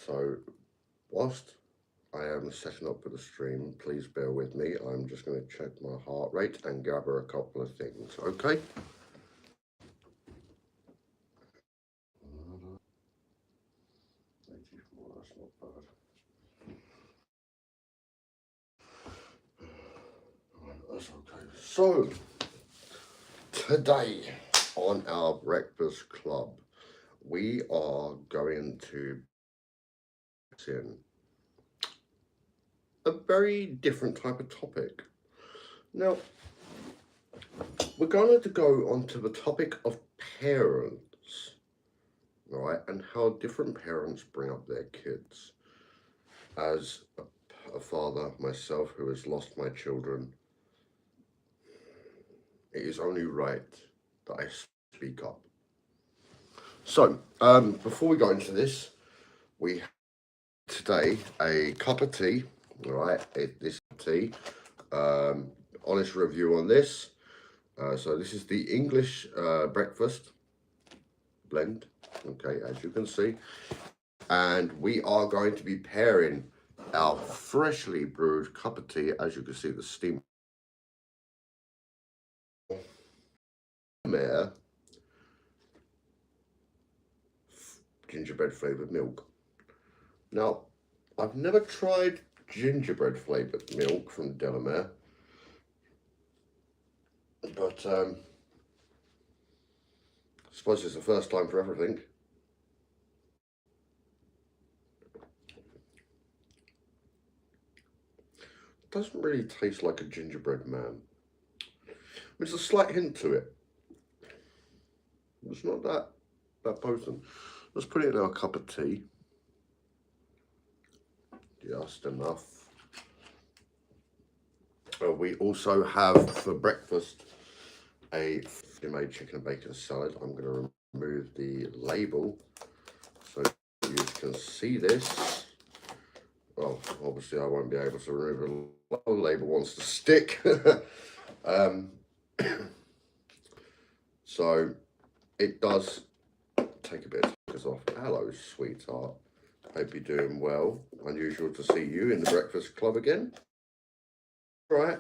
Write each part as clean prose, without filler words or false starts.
So, whilst I am setting up for the stream, please bear with me. I'm just going to check my heart rate and gather a couple of things, okay? That's not bad. That's okay. So, today on our Breakfast Club, we are going to in a very different type of topic. Now, we're going to go on to the topic of parents, right, and how different parents bring up their kids. As a father myself who has lost my children, it is only right that I speak up. So, before we go into this, we have today a cup of tea, all right, this tea, honest review on this. So this is the English breakfast blend, okay, as you can see. And we are going to be pairing our freshly brewed cup of tea, as you can see the steam, gingerbread flavored milk. Now, I've never tried gingerbread flavored milk from Delamere, but I suppose it's the first time for everything. It doesn't really taste like a gingerbread man. There's a slight hint to it. It's not that potent. Let's put it in our cup of tea. Just enough. We also have for breakfast a made chicken and bacon salad. I'm going to remove the label so you can see this. Well, obviously I won't be able to remove the label wants to stick. So it does take a bit of focus off. Hello, sweetheart. Hope you're doing well. Unusual to see you in the Breakfast Club again. Right.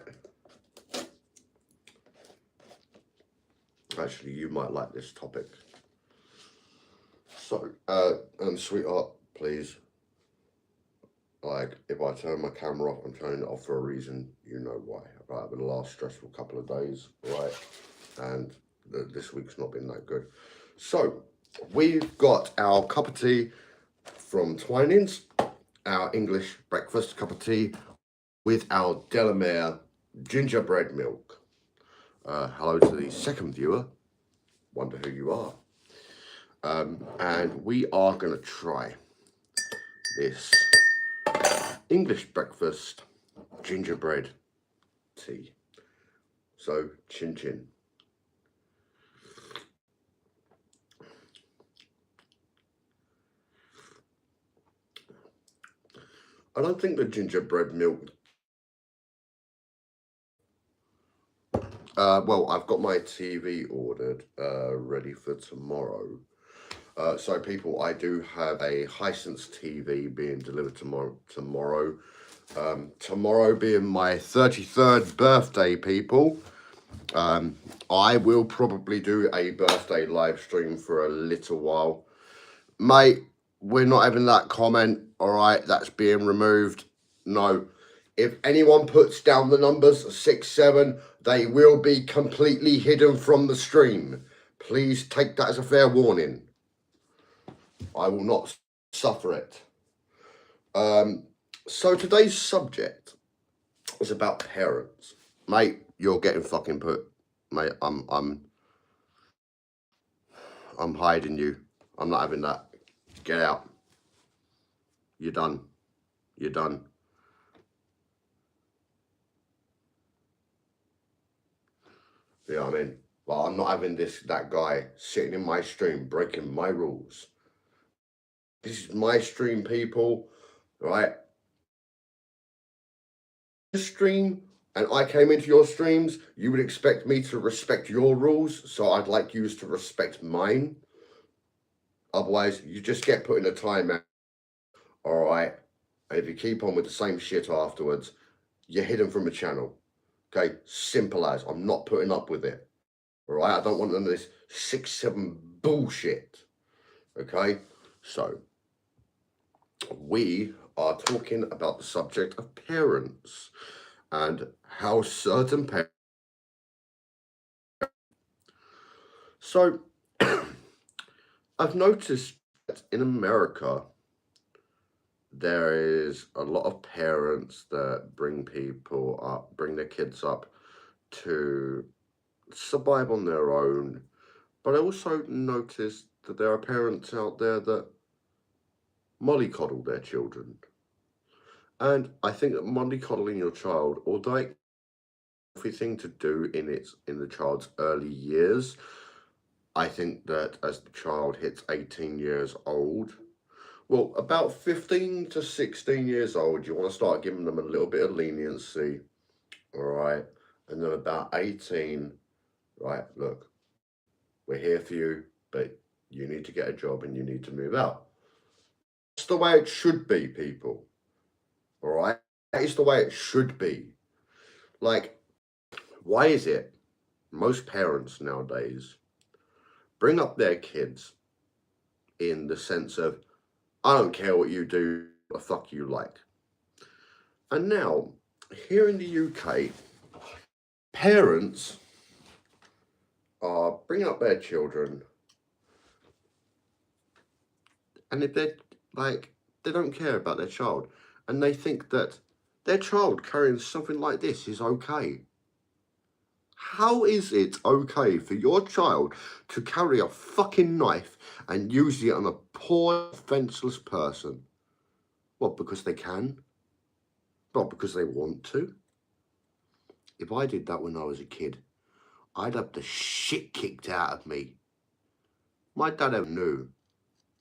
Actually, you might like this topic. So, sweetheart, please. Like, if I turn my camera off, I'm turning it off for a reason. You know why. Right, over the last stressful couple of days, right? And this week's not been that good. So, we've got our cup of tea from Twinings, our English breakfast cup of tea with our Delamere gingerbread milk. Hello to the second viewer. Wonder who you are. And we are going to try this English breakfast gingerbread tea. So, chin chin. I don't think the gingerbread milk. Well, I've got my TV ordered, ready for tomorrow. So, people, I do have a Hisense TV being delivered tomorrow. Tomorrow being my 33rd birthday, people. I will probably do a birthday live stream for a little while. Mate, we're not having that comment, all right? That's being removed. No. If anyone puts down the numbers 67, they will be completely hidden from the stream. Please take that as a fair warning. I will not suffer it. So today's subject is about parents. Mate, you're getting fucking put. Mate, I'm hiding you. I'm not having that. Get out. You're done. You're done. You know what I mean? But I'm not having that guy sitting in my stream breaking my rules. This is my stream, people, right? This stream, and I came into your streams, you would expect me to respect your rules, so I'd like you to respect mine. Otherwise, you just get put in a timeout. all right? And if you keep on with the same shit afterwards, you're hidden from a channel. Okay, simple as. I'm not putting up with it. All right, I don't want none of this 6-7 bullshit. Okay, so we are talking about the subject of parents and how certain parents. So I've noticed that in America, there is a lot of parents that bring their kids up to survive on their own. But I also noticed that there are parents out there that mollycoddle their children. And I think that mollycoddling your child, although it's a healthy thing to do in the child's early years, I think that as the child hits 18 years old, well, about 15 to 16 years old, you want to start giving them a little bit of leniency, all right? And then about 18, right, look, we're here for you, but you need to get a job and you need to move out. That's the way it should be, people, all right? That is the way it should be. Like, why is it most parents nowadays bring up their kids in the sense of, I don't care what you do, what the fuck you like. And now, here in the UK, parents are bringing up their children, and if they're like, they don't care about their child, and they think that their child carrying something like this is okay. How is it okay for your child to carry a fucking knife and use it on a poor, defenseless person? What, because they can? Not because they want to? If I did that when I was a kid, I'd have the shit kicked out of me. My dad ever knew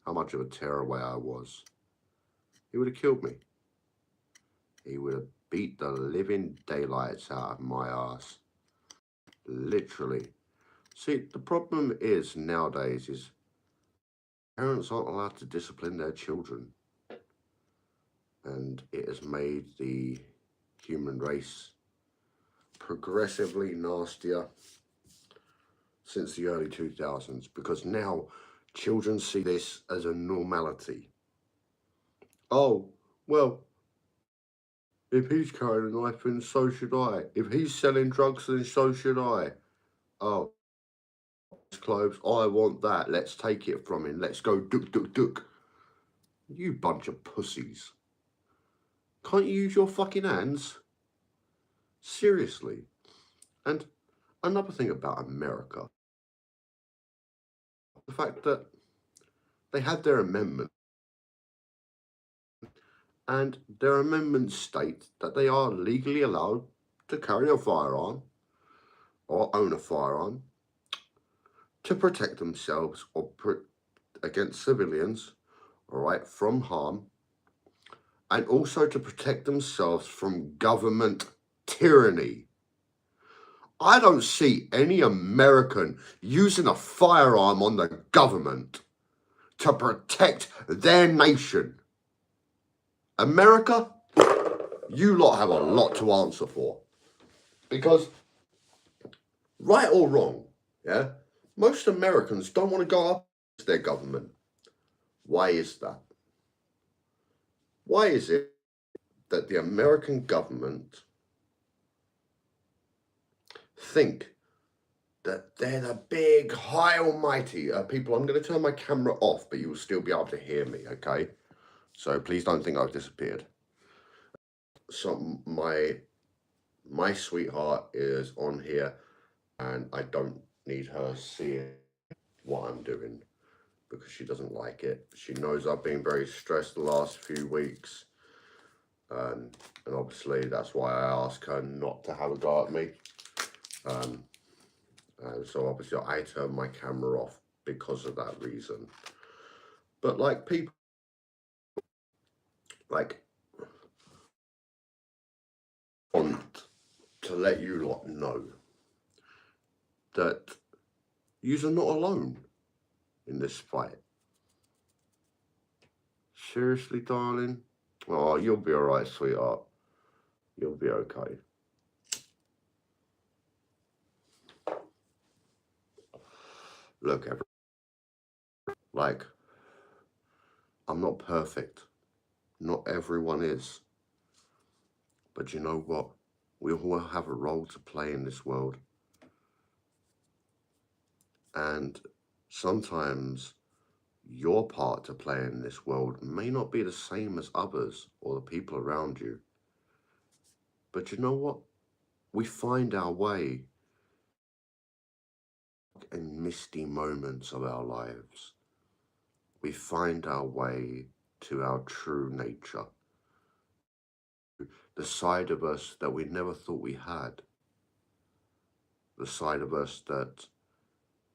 how much of a tearaway I was. He would have killed me. He would have beat the living daylights out of my ass. Literally. See, the problem is nowadays is parents aren't allowed to discipline their children. And it has made the human race progressively nastier since the early 2000s, because now children see this as a normality. Oh, well, if he's carrying a knife, then so should I. If he's selling drugs, then so should I. Oh, clothes, I want that. Let's take it from him. Let's go duck. You bunch of pussies. Can't you use your fucking hands? Seriously. And another thing about America, the fact that they had their amendment, and their amendments state that they are legally allowed to carry a firearm or own a firearm to protect themselves or against civilians, all right, from harm, and also to protect themselves from government tyranny. I don't see any American using a firearm on the government to protect their nation. America, you lot have a lot to answer for. Because, right or wrong, yeah, most Americans don't want to go up against their government. Why is that? Why is it that the American government think that they're the big, high almighty people? I'm going to turn my camera off, but you'll still be able to hear me, okay? So please don't think I've disappeared. So my sweetheart is on here, and I don't need her seeing what I'm doing because she doesn't like it. She knows I've been very stressed the last few weeks, and obviously that's why I asked her not to have a go at me. So obviously I turned my camera off because of that reason. But like people, like, want to let you lot know that yous are not alone in this fight. Seriously, darling? Oh, you'll be alright, sweetheart. You'll be okay. Look, like, I'm not perfect. Not everyone is. But you know what? We all have a role to play in this world. And sometimes your part to play in this world may not be the same as others or the people around you. But you know what? We find our way in misty moments of our lives. We find our way to our true nature. The side of us that we never thought we had. The side of us that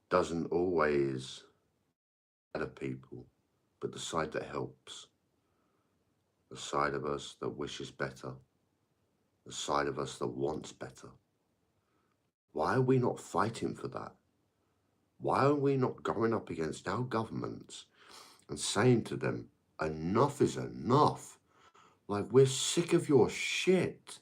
doesn't always better people, but the side that helps. The side of us that wishes better. The side of us that wants better. Why are we not fighting for that? Why are we not going up against our governments and saying to them, enough is enough? Like, we're sick of your shit.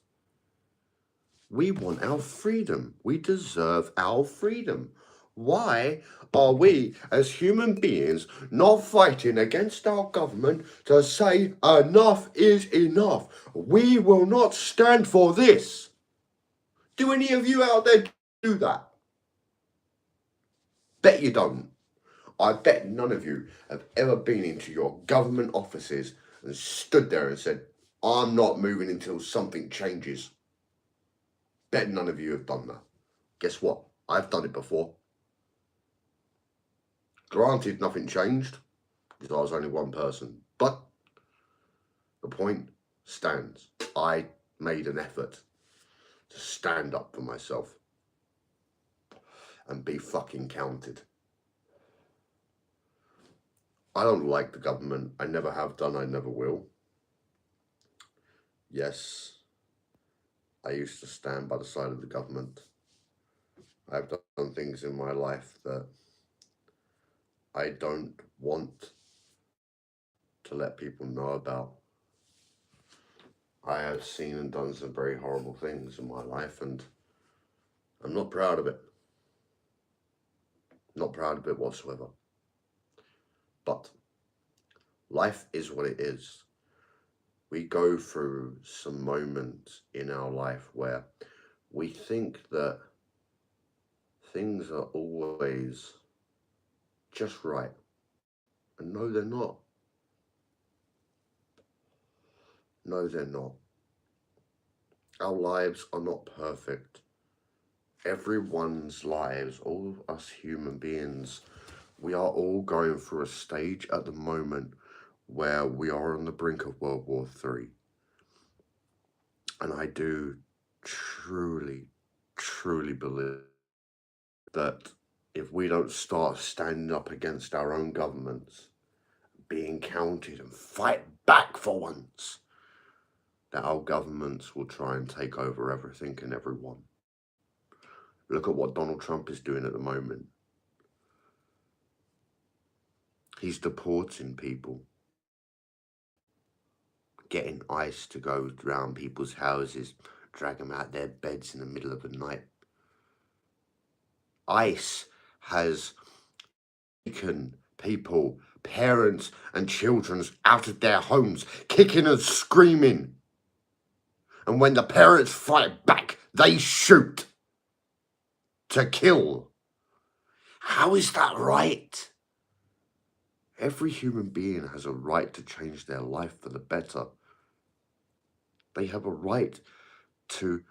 We want our freedom. We deserve our freedom. Why are we, as human beings, not fighting against our government to say enough is enough? We will not stand for this. Do any of you out there do that? Bet you don't. I bet none of you have ever been into your government offices and stood there and said, I'm not moving until something changes. Bet none of you have done that. Guess what? I've done it before. Granted, nothing changed because I was only one person, but the point stands. I made an effort to stand up for myself and be fucking counted. I don't like the government. I never have done. I never will. Yes, I used to stand by the side of the government. I've done things in my life that I don't want to let people know about. I have seen and done some very horrible things in my life, and I'm not proud of it. Not proud of it whatsoever. But life is what it is. We go through some moments in our life where we think that things are always just right. And no, they're not. No, they're not. Our lives are not perfect. Everyone's lives, all of us human beings, we are all going through a stage at the moment where we are on the brink of World War III. And I do truly, truly believe that if we don't start standing up against our own governments, being counted and fight back for once, that our governments will try and take over everything and everyone. Look at what Donald Trump is doing at the moment. He's deporting people, getting ICE to go around people's houses, drag them out their beds in the middle of the night. ICE has taken people, parents and children out of their homes, kicking and screaming. And when the parents fight back, they shoot to kill. How is that right? Every human being has a right to change their life for the better. They have a right to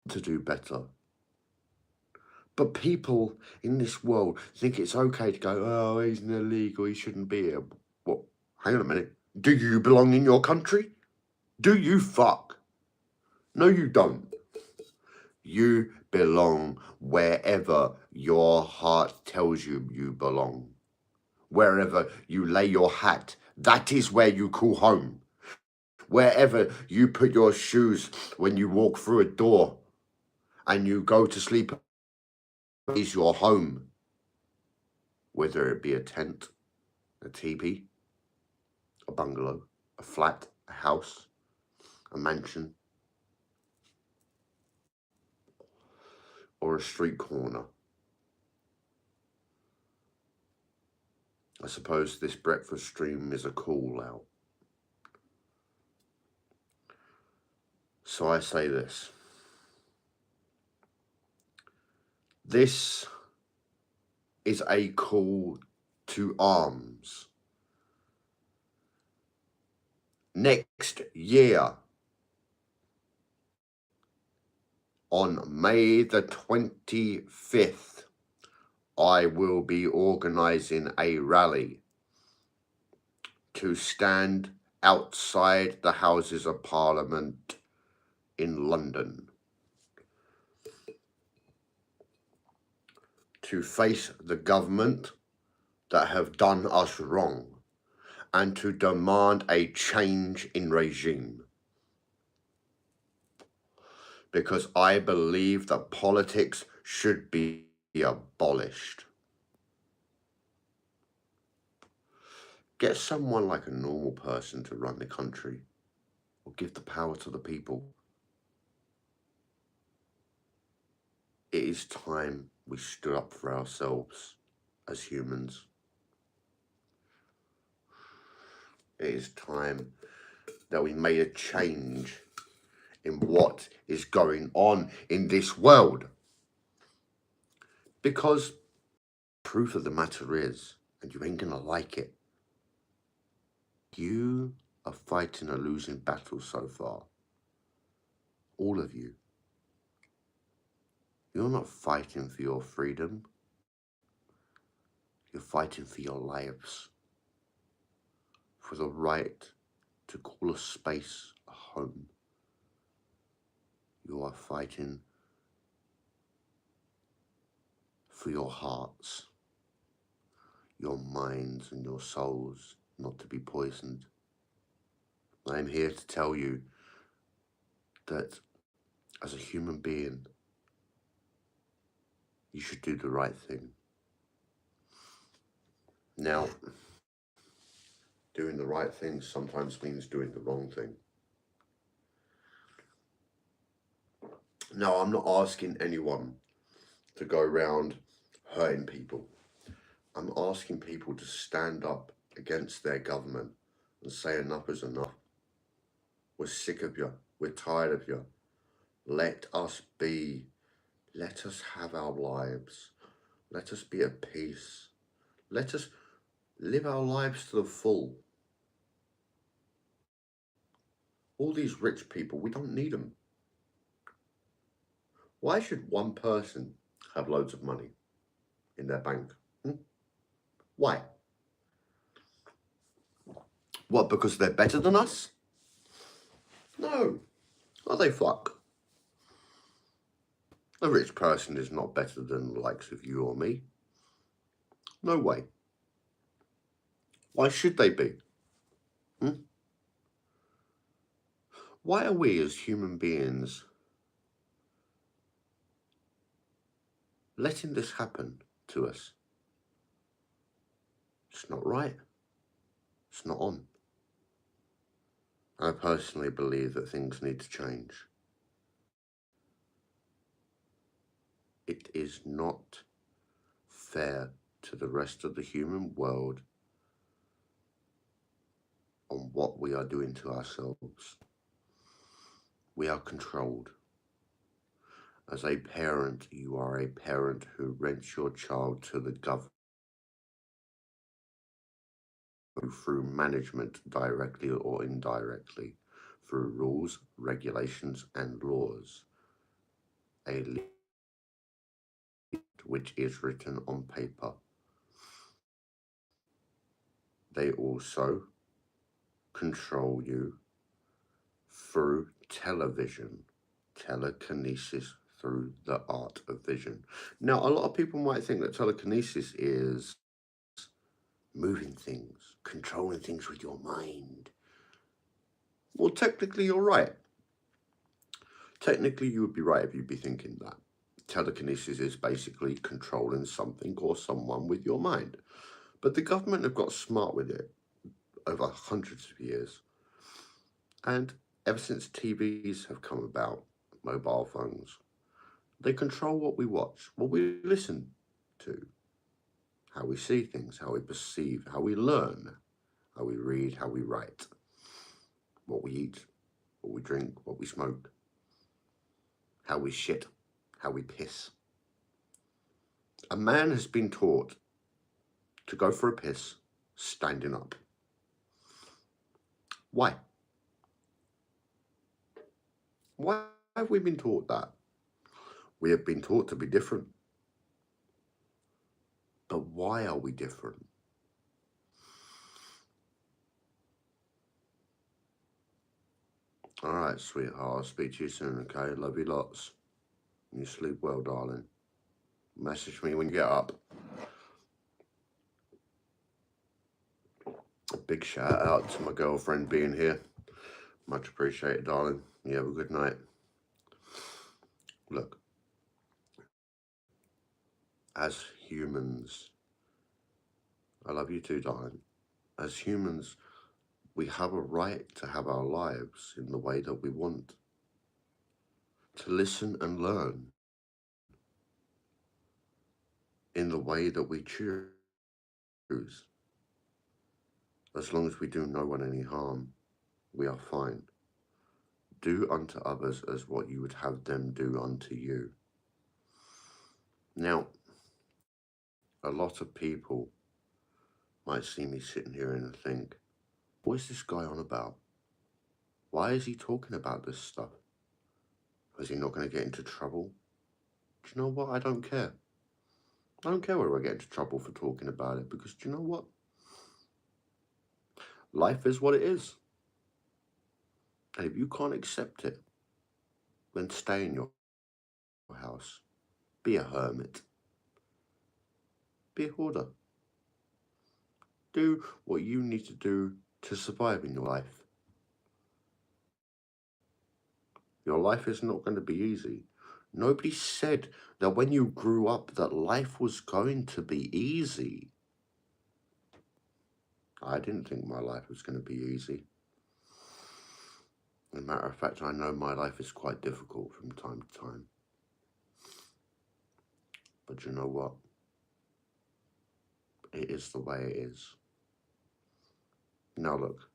do better. But people in this world think it's okay to go, oh, he's an illegal, he shouldn't be here. What? Hang on a minute. Do you belong in your country? Do you fuck? No, you don't. You belong wherever your heart tells you you belong. Wherever you lay your hat, that is where you call home. Wherever you put your shoes when you walk through a door and you go to sleep is your home. Whether it be a tent, a teepee, a bungalow, a flat, a house, a mansion, or a street corner. I suppose this breakfast stream is a call out. So I say this. This is a call to arms. Next year, on May the 25th, I will be organising a rally to stand outside the Houses of Parliament in London to face the government that have done us wrong and to demand a change in regime. Because I believe that politics should be abolished. Get someone like a normal person to run the country, or give the power to the people. It is time we stood up for ourselves as humans. It is time that we made a change in what is going on in this world. Because truth of the matter is, and you ain't gonna like it, you are fighting a losing battle so far. All of you. You're not fighting for your freedom. You're fighting for your lives. For the right to call a space a home. You are fighting for your hearts, your minds and your souls not to be poisoned. I'm here to tell you that as a human being, you should do the right thing. Now, doing the right thing sometimes means doing the wrong thing. Now, I'm not asking anyone to go around hurting people. I'm asking people to stand up against their government and say enough is enough. We're sick of you. We're tired of you. Let us be. Let us have our lives. Let us be at peace. Let us live our lives to the full. All these rich people, we don't need them. Why should one person have loads of money in their bank? Why? What, because they're better than us? No. Oh, they fuck. A rich person is not better than the likes of you or me. No way. Why should they be? Why are we as human beings letting this happen to us? It's not right. It's not on. I personally believe that things need to change. It is not fair to the rest of the human world on what we are doing to ourselves. We are controlled. As a parent, you are a parent who rents your child to the government through management directly or indirectly, through rules, regulations and laws. A which is written on paper. They also control you through television, telekinesis through the art of vision. Now, a lot of people might think that telekinesis is moving things, controlling things with your mind. Well, technically, you're right. Technically, you would be right if you'd be thinking that. Telekinesis is basically controlling something or someone with your mind. But the government have got smart with it over hundreds of years. And ever since TVs have come about, mobile phones, they control what we watch, what we listen to, how we see things, how we perceive, how we learn, how we read, how we write, what we eat, what we drink, what we smoke, how we shit, how we piss. A man has been taught to go for a piss standing up. Why? Why have we been taught that? We have been taught to be different. But why are we different? All right, sweetheart, I'll speak to you soon, okay? Love you lots. You sleep well, darling. Message me when you get up. A big shout out to my girlfriend being here. Much appreciated, darling. You have a good night. Look, as humans, I love you too, darling. As humans, we have a right to have our lives in the way that we want. To listen and learn in the way that we choose. As long as we do no one any harm, we are fine. Do unto others as what you would have them do unto you. Now, a lot of people might see me sitting here and think, what is this guy on about? Why is he talking about this stuff? Is he not going to get into trouble? Do you know what? I don't care. I don't care whether I get into trouble for talking about it, because do you know what? Life is what it is. And if you can't accept it, then stay in your house. Be a hermit. Be a hoarder. Do what you need to do to survive in your life. Your life is not going to be easy. Nobody said that when you grew up that life was going to be easy. I didn't think my life was going to be easy. As a matter of fact, I know my life is quite difficult from time to time. But you know what? It is the way it is. Now look,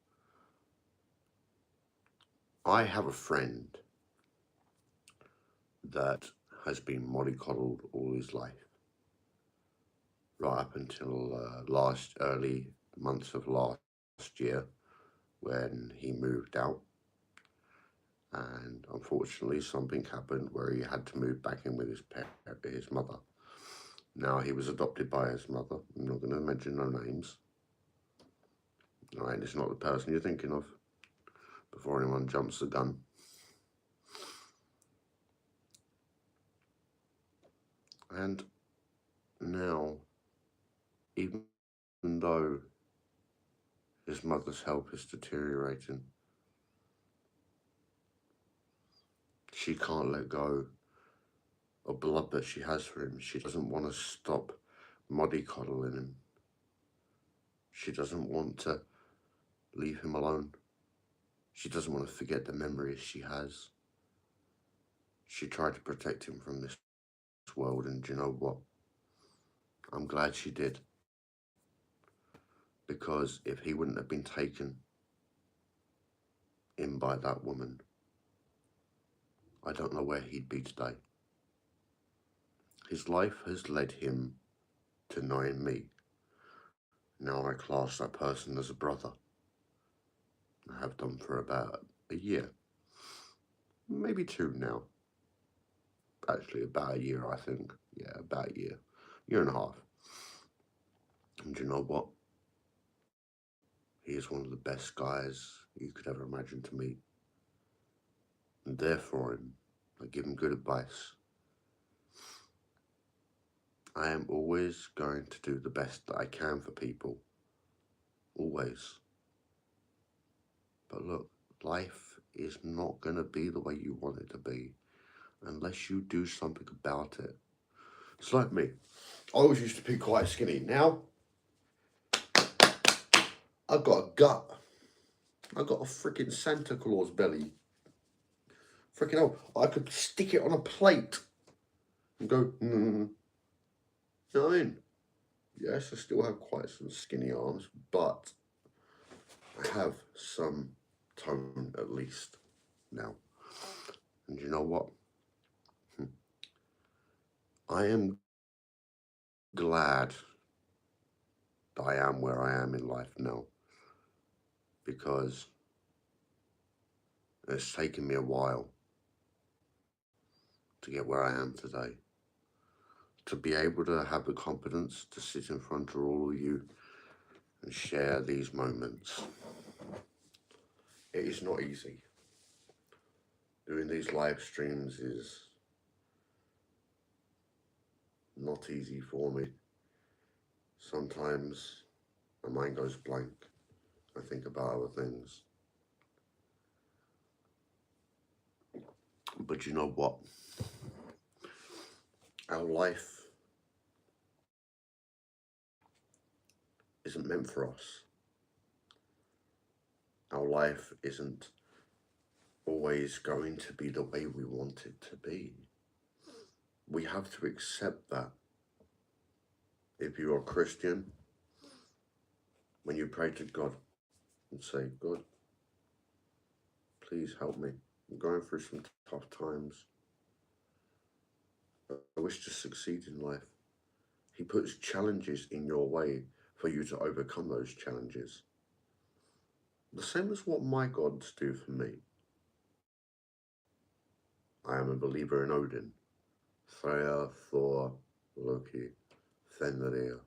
I have a friend that has been mollycoddled all his life, right up until early months of last year when he moved out. And unfortunately, something happened where he had to move back in with his mother. Now, he was adopted by his mother. I'm not going to mention no names. All right, it's not the person you're thinking of, before anyone jumps the gun. And now, even though his mother's health is deteriorating, she can't let go of the love that she has for him. She doesn't want to stop mollycoddling him. She doesn't want to leave him alone. She doesn't want to forget the memories she has. She tried to protect him from this world, and do you know what? I'm glad she did. Because if he wouldn't have been taken in by that woman, I don't know where he'd be today. His life has led him to knowing me. Now I class that person as a brother. I have done for about a year. Maybe 2 now. Actually, about a year, I think. Yeah, about a year. Year and a half. And you know what? He is one of the best guys you could ever imagine to meet. And there for him. I give him good advice. I am always going to do the best that I can for people. Always. But look, life is not going to be the way you want it to be unless you do something about it. It's like me. I always used to be quite skinny. Now, I got a gut. I got a freaking Santa Claus belly. Freaking hell, I could stick it on a plate and go, You know what I mean? Yes, I still have quite some skinny arms, but I have some tone at least now. And you know what? I am glad that I am where I am in life now, because it's taken me a while to get where I am today. To be able to have the confidence to sit in front of all of you and share these moments. It is not easy. Doing these live streams is not easy for me. Sometimes my mind goes blank. I think about other things. But you know what? Our life isn't meant for us. Our life isn't always going to be the way we want it to be. We have to accept that. If you're a Christian, when you pray to God and say, God, please help me. I'm going through some tough times. I wish to succeed in life. He puts challenges in your way for you to overcome those challenges. The same as what my gods do for me. I am a believer in Odin, Freya, Thor, Loki, Fenrir,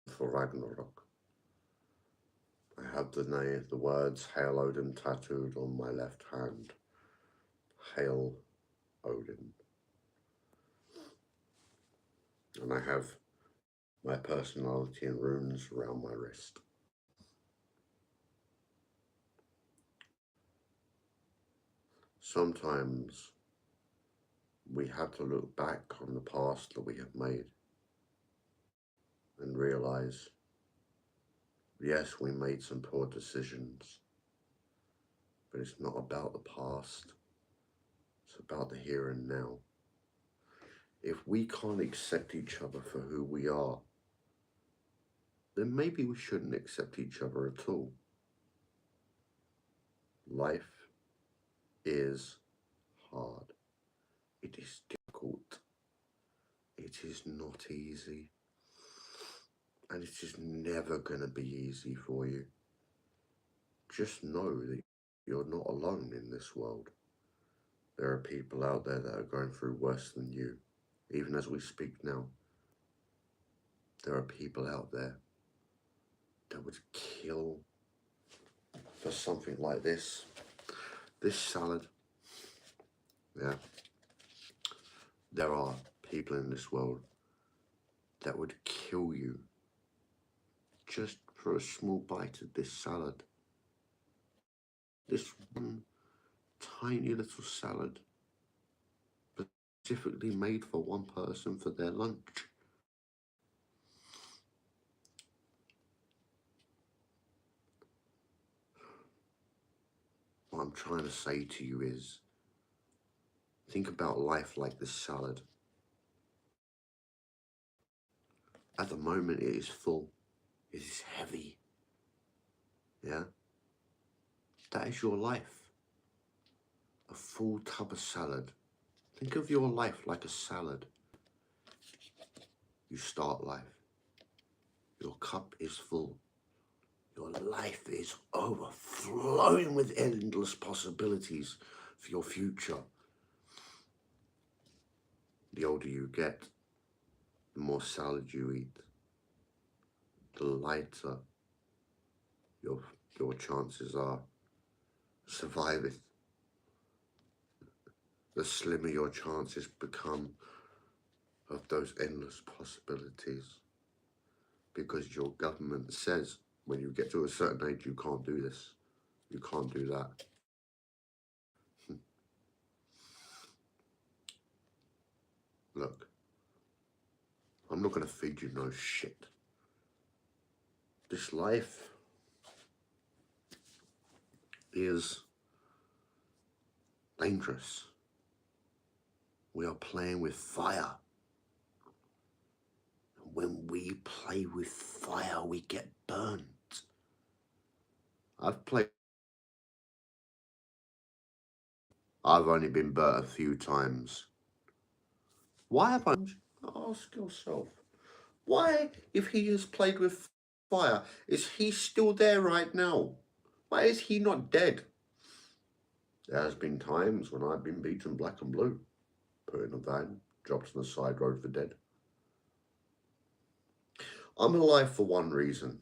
for Ragnarok. I have the words Hail Odin tattooed on my left hand. Hail Odin. And I have my personality in runes around my wrist. Sometimes we have to look back on the past that we have made and realize, yes, we made some poor decisions, but it's not about the past. It's about the here and now. If we can't accept each other for who we are, then maybe we shouldn't accept each other at all. Life is hard. It is difficult. It is not easy. And it is never going to be easy for you. Just know that you're not alone in this world. There are people out there that are going through worse than you. Even as we speak now, there are people out there that would kill for something like this. This salad. Yeah. There are people in this world that would kill you just for a small bite of this salad. This one tiny little salad, specifically made for one person for their lunch. What I'm trying to say to you is, think about life like this salad. At the moment, it is full. It is heavy. Yeah? That is your life. A full tub of salad. Think of your life like a salad. You start life. Your cup is full. Your life is overflowing with endless possibilities for your future. The older you get, the more salad you eat, the lighter your chances are surviving. The slimmer your chances become of those endless possibilities. Because your government says when you get to a certain age, you can't do this, you can't do that. Look, I'm not going to feed you no shit. This life is dangerous. We are playing with fire. When we play with fire, we get burnt. I've only been burnt a few times. Why have I? Ask yourself. Why, if he has played with fire, is he still there right now? Why is he not dead? There has been times when I've been beaten black and blue, put in a van, dropped on the side road for dead. I'm alive for one reason.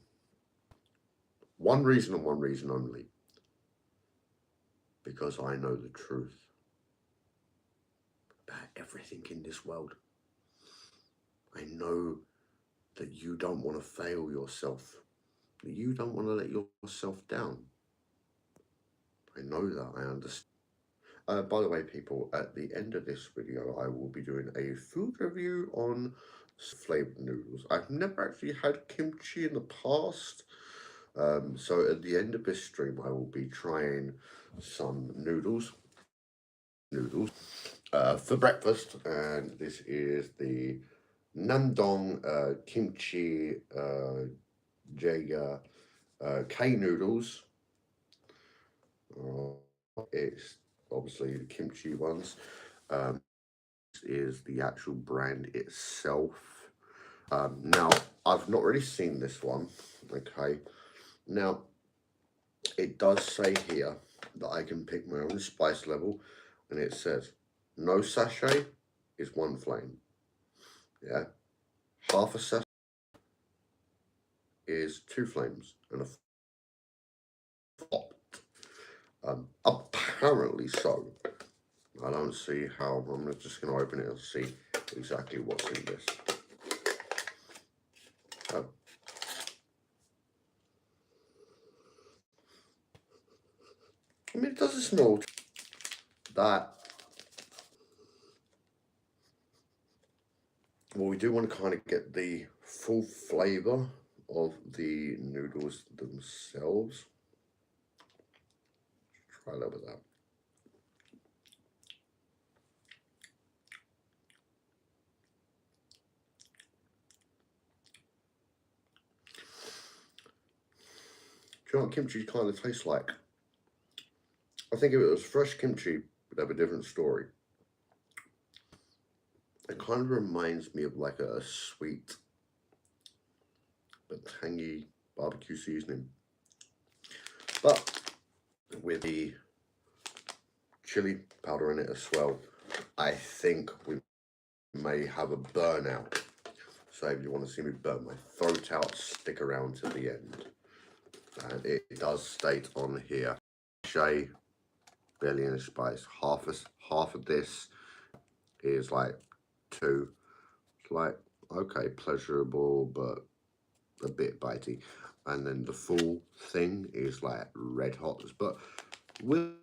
One reason and one reason only. Because I know the truth about everything in this world. I know that you don't want to fail yourself. That you don't want to let yourself down. I know that, I understand. By the way, people, at the end of this video, I will be doing a food review on flavored noodles. I've never actually had kimchi in the past. So at the end of this stream, I will be trying some noodles for breakfast, and this is the Namdong kimchi Jaeger K noodles. It's obviously the kimchi ones. This is the actual brand itself. Now, I've not really seen this one, okay? Now, it does say here that I can pick my own spice level, and it says no sachet is 1 flame. Yeah, half a sachet is 2 flames, and a pot. Apparently so. I don't see how. I'm just going to open it and see exactly what's in this. I mean, it doesn't smell that. Well, we do want to kind of get the full flavour of the noodles themselves. Try a little bit of that. Do you know what kimchi kind of tastes like? I think if it was fresh kimchi, it would have a different story. It kind of reminds me of like a sweet but tangy barbecue seasoning. But with the chili powder in it as well, I think we may have a burnout. So if you want to see me burn my throat out, stick around to the end. And it does state on here, sachet, barely any spice. Half of this is like 2. It's like, okay, pleasurable, but a bit bitey. And then the full thing is like red hot. But we'll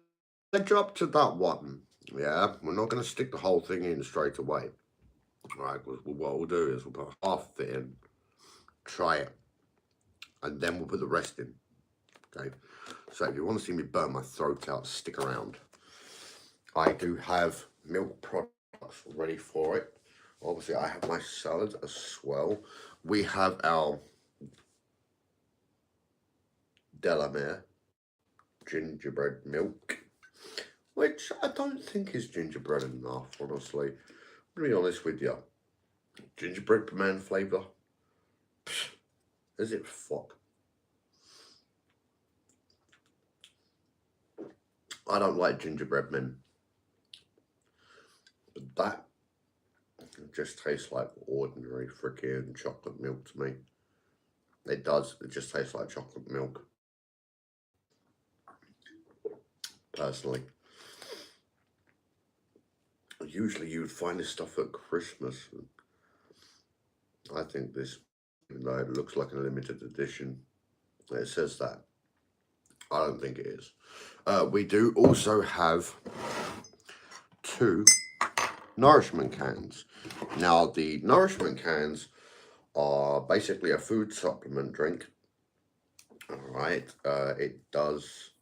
drop to that one. Yeah, we're not going to stick the whole thing in straight away. All right, what we'll do is we'll put half of it in, try it, and then we'll put the rest in. Okay, so if you want to see me burn my throat out, stick around. I do have milk products ready for it. Obviously, I have my salad as well. We have our Delamere gingerbread milk, which I don't think is gingerbread enough, honestly. To be honest with you, gingerbread man flavour, is it fuck? I don't like gingerbread men, but that just tastes like ordinary freaking chocolate milk to me. It does, it just tastes like chocolate milk, personally. Usually you would find this stuff at Christmas. I think this, even though it looks like a limited edition, it says that. I don't think it is. We do also have 2 nourishment cans. Now, the nourishment cans are basically a food supplement drink. Alright, it does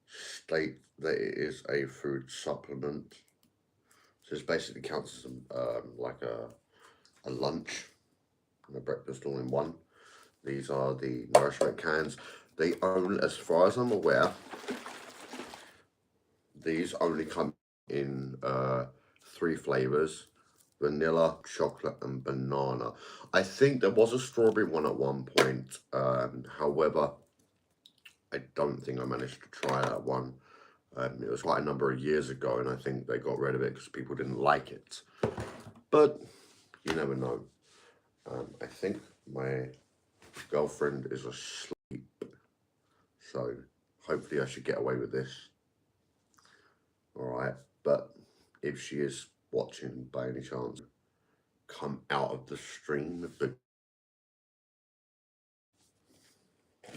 state that it is a food supplement. So it basically counts as like a lunch and a breakfast all in one. These are the nourishment cans. They only, as far as I'm aware, these only come in 3 flavors: vanilla, chocolate, and banana. I think there was a strawberry one at one point. However, I don't think I managed to try that one. It was quite a number of years ago, and I think they got rid of it because people didn't like it. But you never know. I think my girlfriend is asleep, so hopefully I should get away with this. Alright, but if she is watching by any chance, come out of the stream. But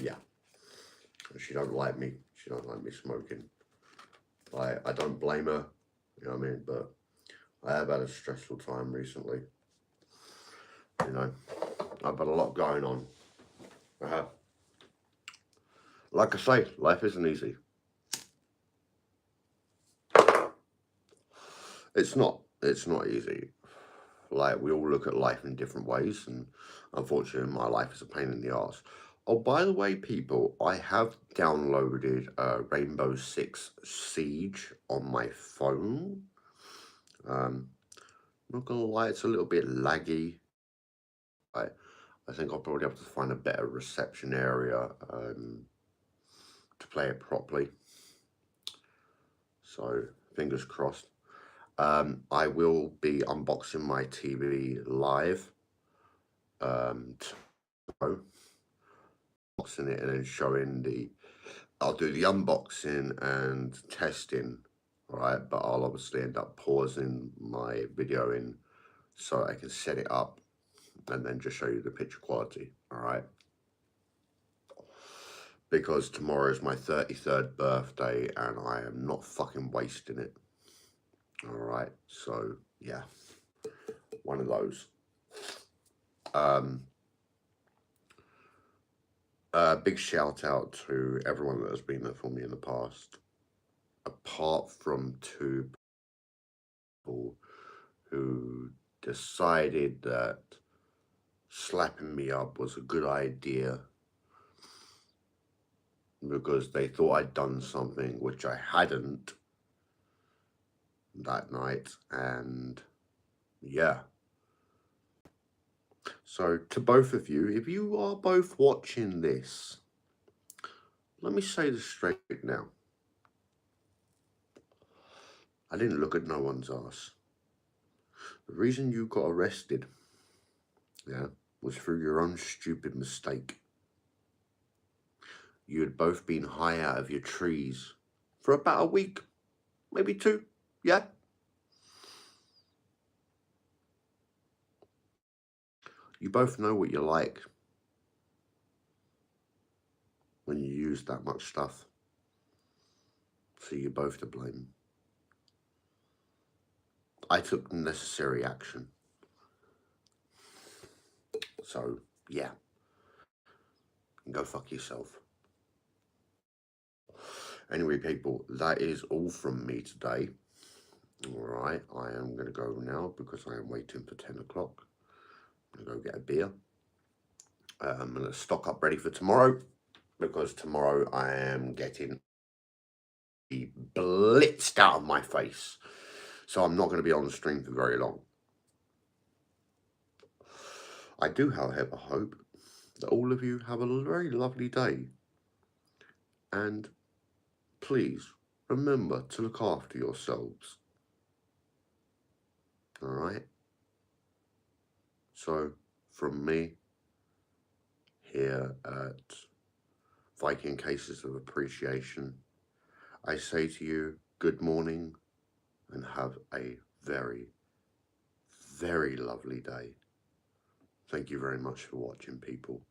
yeah, she don't like me. She don't like me smoking. I don't blame her, you know what I mean? But I have had a stressful time recently. You know, I've had a lot going on. I have. Like I say, life isn't easy. It's not easy. Like, we all look at life in different ways, and unfortunately my life is a pain in the arse. Oh, by the way, people, I have downloaded Rainbow Six Siege on my phone. Not gonna lie, it's a little bit laggy. I think I'll probably have to find a better reception area to play it properly. So, fingers crossed. I will be unboxing my TV live tomorrow. Unboxing it and then showing I'll do the unboxing and testing, right? But I'll obviously end up pausing my video in so I can set it up and then just show you the picture quality, all right? Because tomorrow is my 33rd birthday and I am not fucking wasting it, all right? So, yeah, one of those. Big shout out to everyone that has been there for me in the past, apart from 2 people who decided that slapping me up was a good idea because they thought I'd done something which I hadn't that night, and yeah. So to both of you, if you are both watching this, let me say this straight now. I didn't look at no one's ass. The reason you got arrested, yeah, was through your own stupid mistake. You had both been high out of your trees for about a week, maybe 2, yeah? You both know what you're like when you use that much stuff. So you're both to blame. I took necessary action. So, yeah. Go fuck yourself. Anyway, people, that is all from me today. Alright, I am going to go now because I am waiting for 10 o'clock. I'm going to go get a beer. I'm going to stock up ready for tomorrow because tomorrow I am getting blitzed out of my face. So I'm not going to be on the stream for very long. I do, however, hope that all of you have a very lovely day. And please remember to look after yourselves. Alright? So, from me, here at Viking Cases of Appreciation, I say to you, good morning and have a very, very lovely day. Thank you very much for watching, people.